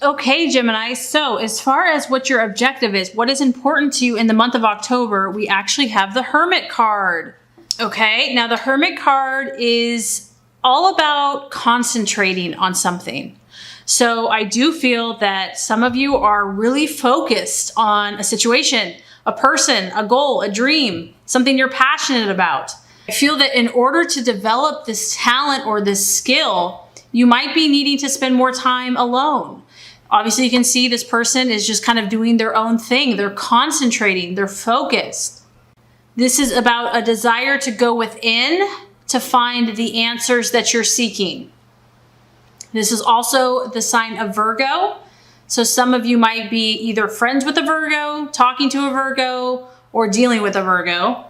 Okay, Gemini, so as far as what your objective is, what is important to you in the month of October, we actually have the Hermit card. Okay, now the Hermit card is all about concentrating on something. So I do feel that some of you are really focused on a situation, a person, a goal, a dream, something you're passionate about. I feel that in order to develop this talent or this skill, you might be needing to spend more time alone. Obviously, you can see this person is just kind of doing their own thing. They're concentrating, they're focused. This is about a desire to go within to find the answers that you're seeking. This is also the sign of Virgo. So some of you might be either friends with a Virgo, talking to a Virgo, or dealing with a Virgo.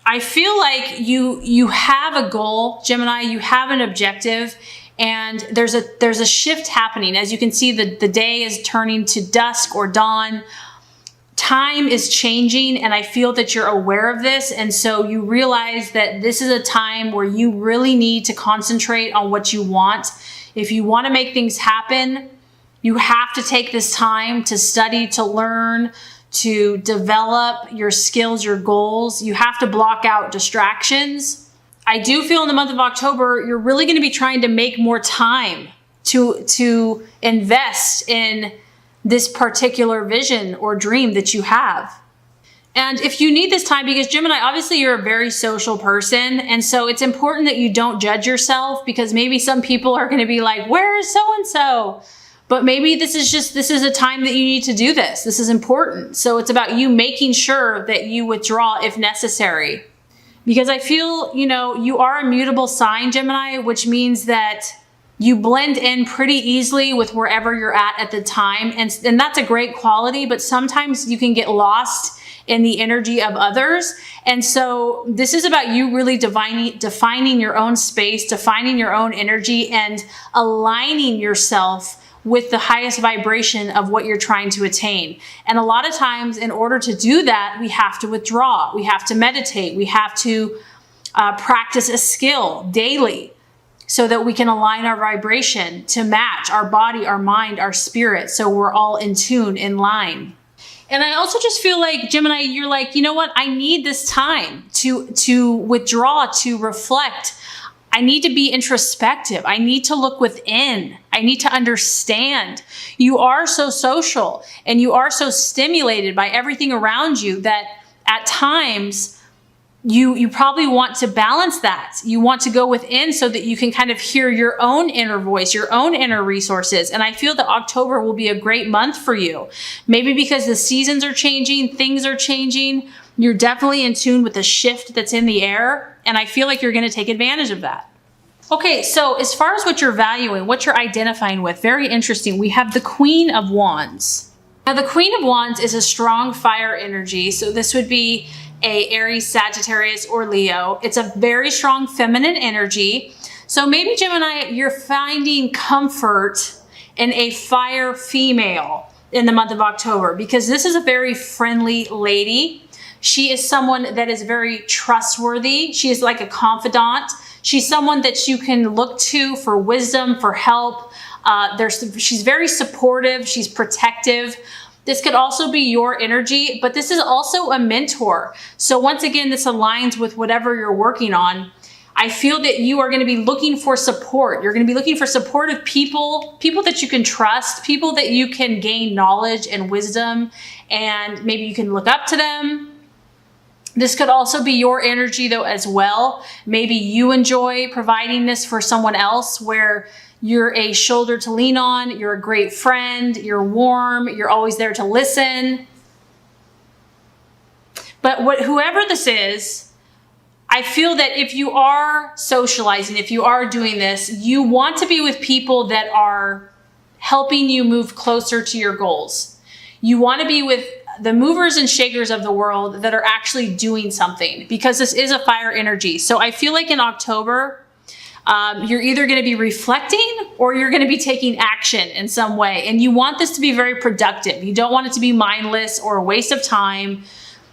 I feel like you have a goal, Gemini, you have an objective, and there's a shift happening. As you can see, the day is turning to dusk or dawn. Time is changing, and I feel that you're aware of this. And so you realize that this is a time where you really need to concentrate on what you want. If you want to make things happen, you have to take this time to study, to learn, to develop your skills, your goals. You have to block out distractions. I do feel in the month of October, you're really going to be trying to make more time to invest in this particular vision or dream that you have. And if you need this time, because Gemini, obviously you're a very social person. And so it's important that you don't judge yourself, because maybe some people are going to be like, where is so-and-so? But maybe this is a time that you need to do this. This is important. So it's about you making sure that you withdraw if necessary. Because I feel, you are a mutable sign, Gemini, which means that you blend in pretty easily with wherever you're at the time. And that's a great quality, but sometimes you can get lost in the energy of others. And so this is about you really defining your own space, defining your own energy, and aligning yourself with the highest vibration of what you're trying to attain. And a lot of times, in order to do that, we have to withdraw, we have to meditate, we have to practice a skill daily so that we can align our vibration to match our body, our mind, our spirit, so we're all in tune, in line. And I also just feel like, Gemini, you're like, you know what? I need this time to withdraw, to reflect. I need to be introspective. I need to look within. I need to understand. You are so social and you are so stimulated by everything around you that at times you probably want to balance that. You want to go within so that you can kind of hear your own inner voice, your own inner resources. And I feel that October will be a great month for you. Maybe because the seasons are changing, things are changing. You're definitely in tune with the shift that's in the air. And I feel like you're going to take advantage of that. Okay, so as far as what you're valuing, what you're identifying with, very interesting. We have the Queen of Wands. Now, the Queen of Wands is a strong fire energy. So this would be a Aries, Sagittarius, or Leo. It's a very strong feminine energy. So maybe, Gemini, you're finding comfort in a fire female in the month of October, because this is a very friendly lady. She is someone that is very trustworthy. She is like a confidant. She's someone that you can look to for wisdom, for help. She's very supportive. She's protective. This could also be your energy, but this is also a mentor. So once again, this aligns with whatever you're working on. I feel that you are going to be looking for support. You're going to be looking for supportive people, people that you can trust, people that you can gain knowledge and wisdom, and maybe you can look up to them. This could also be your energy though as well. Maybe you enjoy providing this for someone else, where you're a shoulder to lean on, you're a great friend, you're warm, you're always there to listen. But whoever this is, I feel that if you are socializing, if you are doing this, you want to be with people that are helping you move closer to your goals. You want to be with the movers and shakers of the world that are actually doing something, because this is a fire energy. So I feel like in October, you're either going to be reflecting or you're going to be taking action in some way. And you want this to be very productive. You don't want it to be mindless or a waste of time.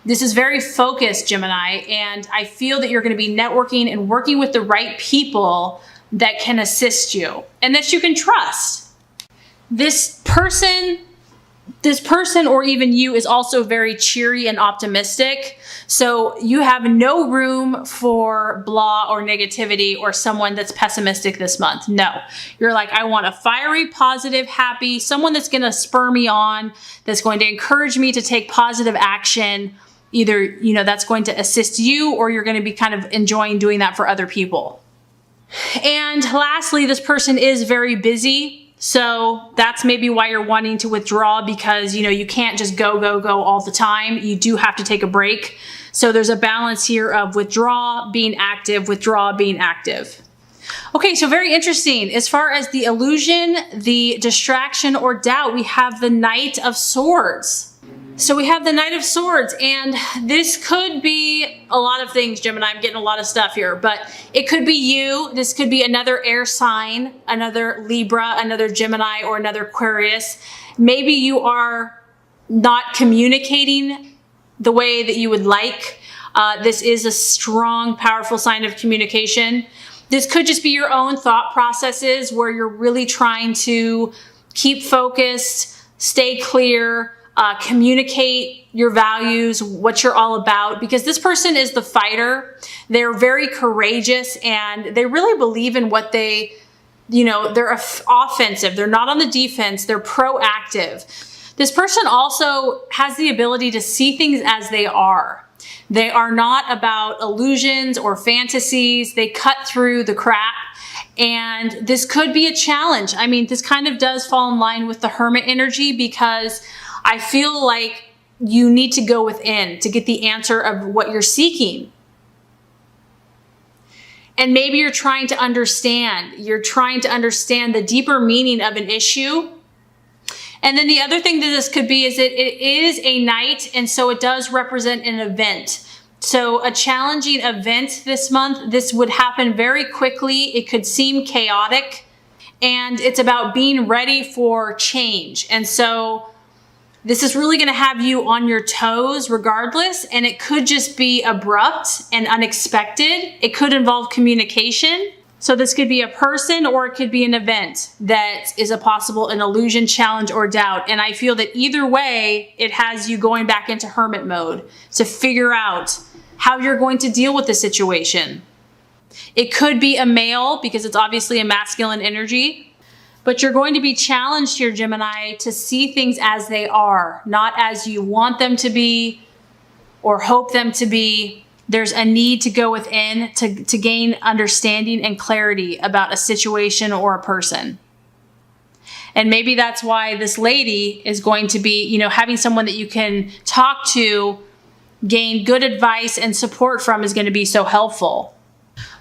This is very focused, Gemini. And I feel that you're going to be networking and working with the right people that can assist you and that you can trust. This This person or even you is also very cheery and optimistic. So you have no room for blah or negativity or someone that's pessimistic this month. No, you're like, I want a fiery, positive, happy, someone that's going to spur me on, that's going to encourage me to take positive action. Either, you know, that's going to assist you or you're going to be kind of enjoying doing that for other people. And lastly, this person is very busy. So that's maybe why you're wanting to withdraw, because, you know, you can't just go all the time. You do have to take a break. So there's a balance here of withdraw, being active, withdraw, being active. Okay, so very interesting. As far as the illusion, the distraction or doubt, we have the Knight of Swords. So we have the Knight of Swords, and this could be a lot of things, Gemini. I'm getting a lot of stuff here, but it could be you. This could be another air sign, another Libra, another Gemini, or another Aquarius. Maybe you are not communicating the way that you would like. This is a strong, powerful sign of communication. This could just be your own thought processes where you're really trying to keep focused, stay clear, communicate your values, what you're all about, because this person is the fighter. They're very courageous and they really believe in what they, you know, they're offensive. They're not on the defense. They're proactive. This person also has the ability to see things as they are. They are not about illusions or fantasies. They cut through the crap. And this could be a challenge. I mean, this kind of does fall in line with the Hermit energy, because I feel like you need to go within to get the answer of what you're seeking. And maybe you're trying to understand. You're trying to understand the deeper meaning of an issue. And then the other thing that this could be is that it is a night, and so it does represent an event. So a challenging event this month. This would happen very quickly. It could seem chaotic, and it's about being ready for change. And so this is really going to have you on your toes regardless, and it could just be abrupt and unexpected. It could involve communication. So this could be a person or it could be an event that is a possible an illusion, challenge, or doubt. And I feel that either way, it has you going back into hermit mode to figure out how you're going to deal with the situation. It could be a male because it's obviously a masculine energy. But you're going to be challenged here, Gemini, to see things as they are, not as you want them to be or hope them to be. There's a need to go within to gain understanding and clarity about a situation or a person. And maybe that's why this lady is going to be, you know, having someone that you can talk to, gain good advice and support from is going to be so helpful.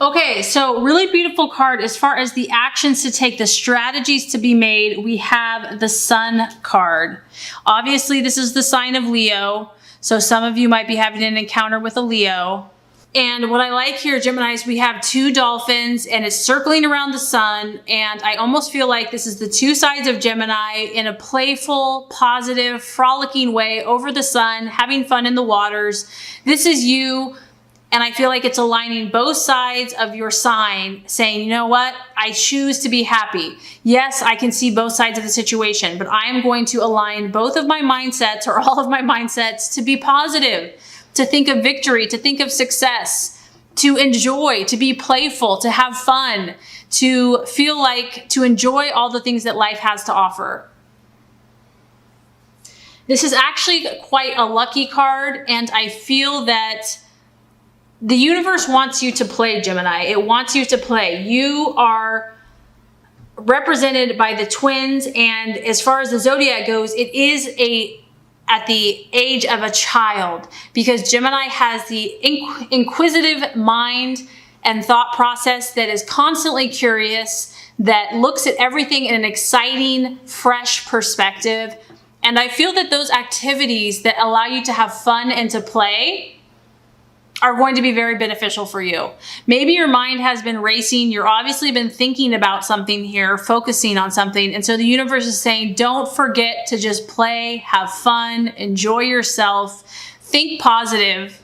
Okay, so really beautiful card. As far as the actions to take, the strategies to be made, we have the Sun card. Obviously, this is the sign of Leo, so some of you might be having an encounter with a Leo. And what I like here, Gemini, is we have two dolphins and it's circling around the sun. And I almost feel like this is the two sides of Gemini in a playful, positive, frolicking way over the sun, having fun in the waters. This is you. And I feel like it's aligning both sides of your sign, saying, you know what? I choose to be happy. Yes, I can see both sides of the situation, but I am going to align both of my mindsets or all of my mindsets to be positive, to think of victory, to think of success, to enjoy, to be playful, to have fun, to feel like, to enjoy all the things that life has to offer. This is actually quite a lucky card, and I feel that the universe wants you to play, Gemini. It wants you to play. You are represented by the twins, and as far as the zodiac goes, it is at the age of a child, because Gemini has the inquisitive mind and thought process that is constantly curious, that looks at everything in an exciting, fresh perspective. And I feel that those activities that allow you to have fun and to play are going to be very beneficial for you. Maybe your mind has been racing. You're obviously been thinking about something here, focusing on something. And so the universe is saying, don't forget to just play, have fun, enjoy yourself, think positive.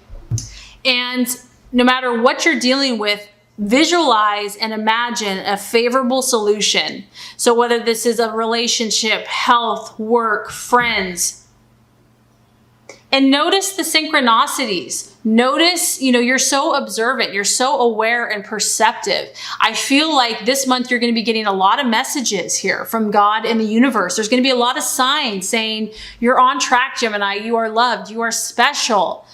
And no matter what you're dealing with, visualize and imagine a favorable solution. So whether this is a relationship, health, work, friends, and notice the synchronicities. Notice, you're so observant, you're so aware and perceptive. I feel like this month you're going to be getting a lot of messages here from God and the universe. There's going to be a lot of signs saying you're on track, Gemini. You are loved. You are special.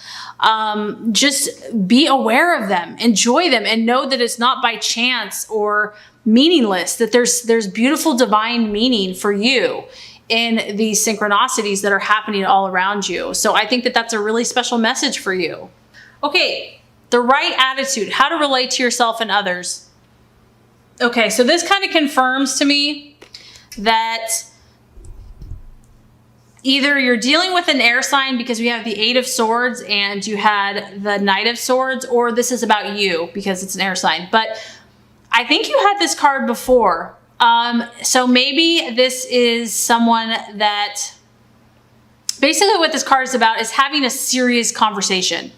Just be aware of them, enjoy them, and know that it's not by chance or meaningless, that there's beautiful divine meaning for you in these synchronicities that are happening all around you. So I think that that's a really special message for you. Okay, the right attitude, how to relate to yourself and others. Okay, so this kind of confirms to me that either you're dealing with an air sign because we have the 8 of Swords and you had the Knight of Swords, or this is about you because it's an air sign. But I think you had this card before. So maybe this is someone that basically what this card is about is having a serious conversation.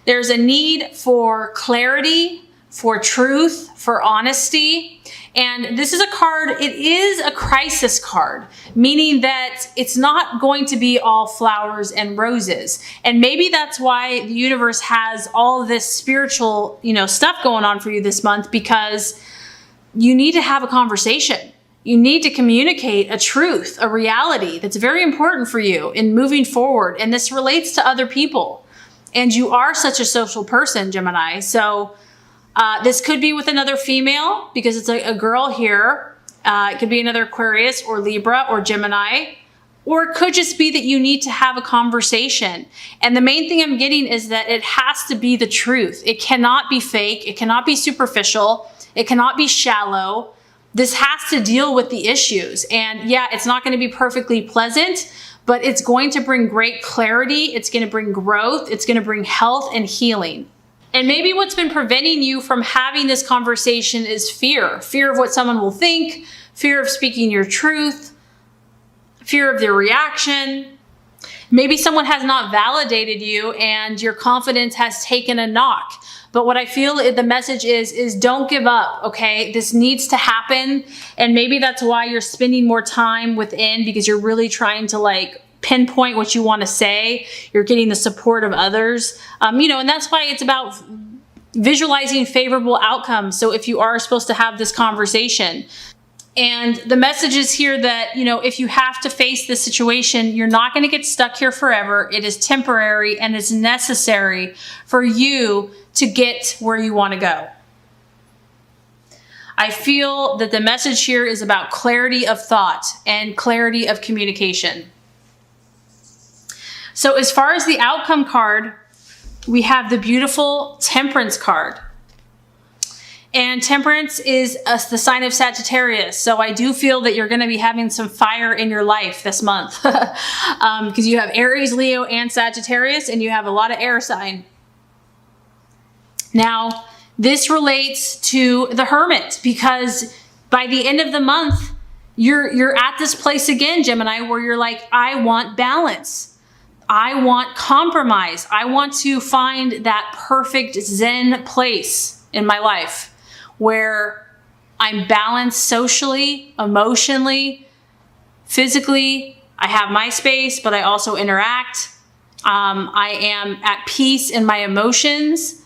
There's a need for clarity, for truth, for honesty. And this is a card, it is a crisis card, meaning that it's not going to be all flowers and roses. And maybe that's why the universe has all this spiritual, stuff going on for you this month, because you need to have a conversation. You need to communicate a truth, a reality that's very important for you in moving forward. And this relates to other people. And you are such a social person, Gemini. So this could be with another female because it's a girl here. It could be another Aquarius or Libra or Gemini. Or it could just be that you need to have a conversation. And the main thing I'm getting is that it has to be the truth. It cannot be fake. It cannot be superficial. It cannot be shallow. This has to deal with the issues. And yeah, it's not going to be perfectly pleasant, but it's going to bring great clarity. It's going to bring growth. It's going to bring health and healing. And maybe what's been preventing you from having this conversation is fear. Fear of what someone will think, fear of speaking your truth, fear of their reaction. Maybe someone has not validated you and your confidence has taken a knock. But what I feel the message is don't give up, okay? This needs to happen. And maybe that's why you're spending more time within, because you're really trying to pinpoint what you want to say. You're getting the support of others. And that's why it's about visualizing favorable outcomes. So if you are supposed to have this conversation, and the message is here that, if you have to face this situation, you're not going to get stuck here forever. It is temporary and it's necessary for you to get where you want to go. I feel that the message here is about clarity of thought and clarity of communication. So as far as the outcome card, we have the beautiful Temperance card. And Temperance is the sign of Sagittarius. So I do feel that you're going to be having some fire in your life this month. Because you have Aries, Leo, and Sagittarius, and you have a lot of air sign. Now, this relates to the Hermit, because by the end of the month, you're at this place again, Gemini, where you're like, I want balance. I want compromise. I want to find that perfect Zen place in my life where I'm balanced socially, emotionally, physically. I have my space, but I also interact. I am at peace in my emotions.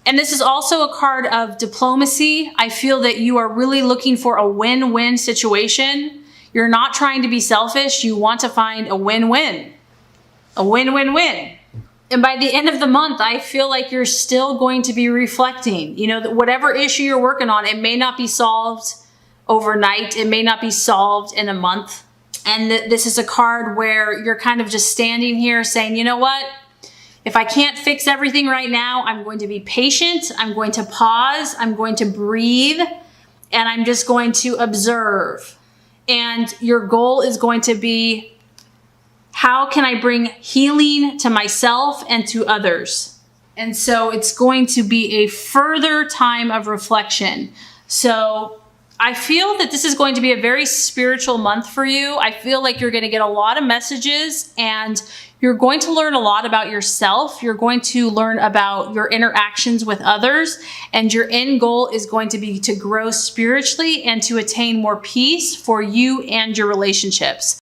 And this is also a card of diplomacy. I feel that you are really looking for a win-win situation. You're not trying to be selfish. You want to find a win-win. A win-win-win. And by the end of the month, I feel like you're still going to be reflecting. That whatever issue you're working on, it may not be solved overnight. It may not be solved in a month. And this is a card where you're kind of just standing here saying, you know what? If I can't fix everything right now, I'm going to be patient. I'm going to pause. I'm going to breathe. And I'm just going to observe. And your goal is going to be, how can I bring healing to myself and to others? And so it's going to be a further time of reflection. So I feel that this is going to be a very spiritual month for you. I feel like you're going to get a lot of messages and you're going to learn a lot about yourself. You're going to learn about your interactions with others, and your end goal is going to be to grow spiritually and to attain more peace for you and your relationships.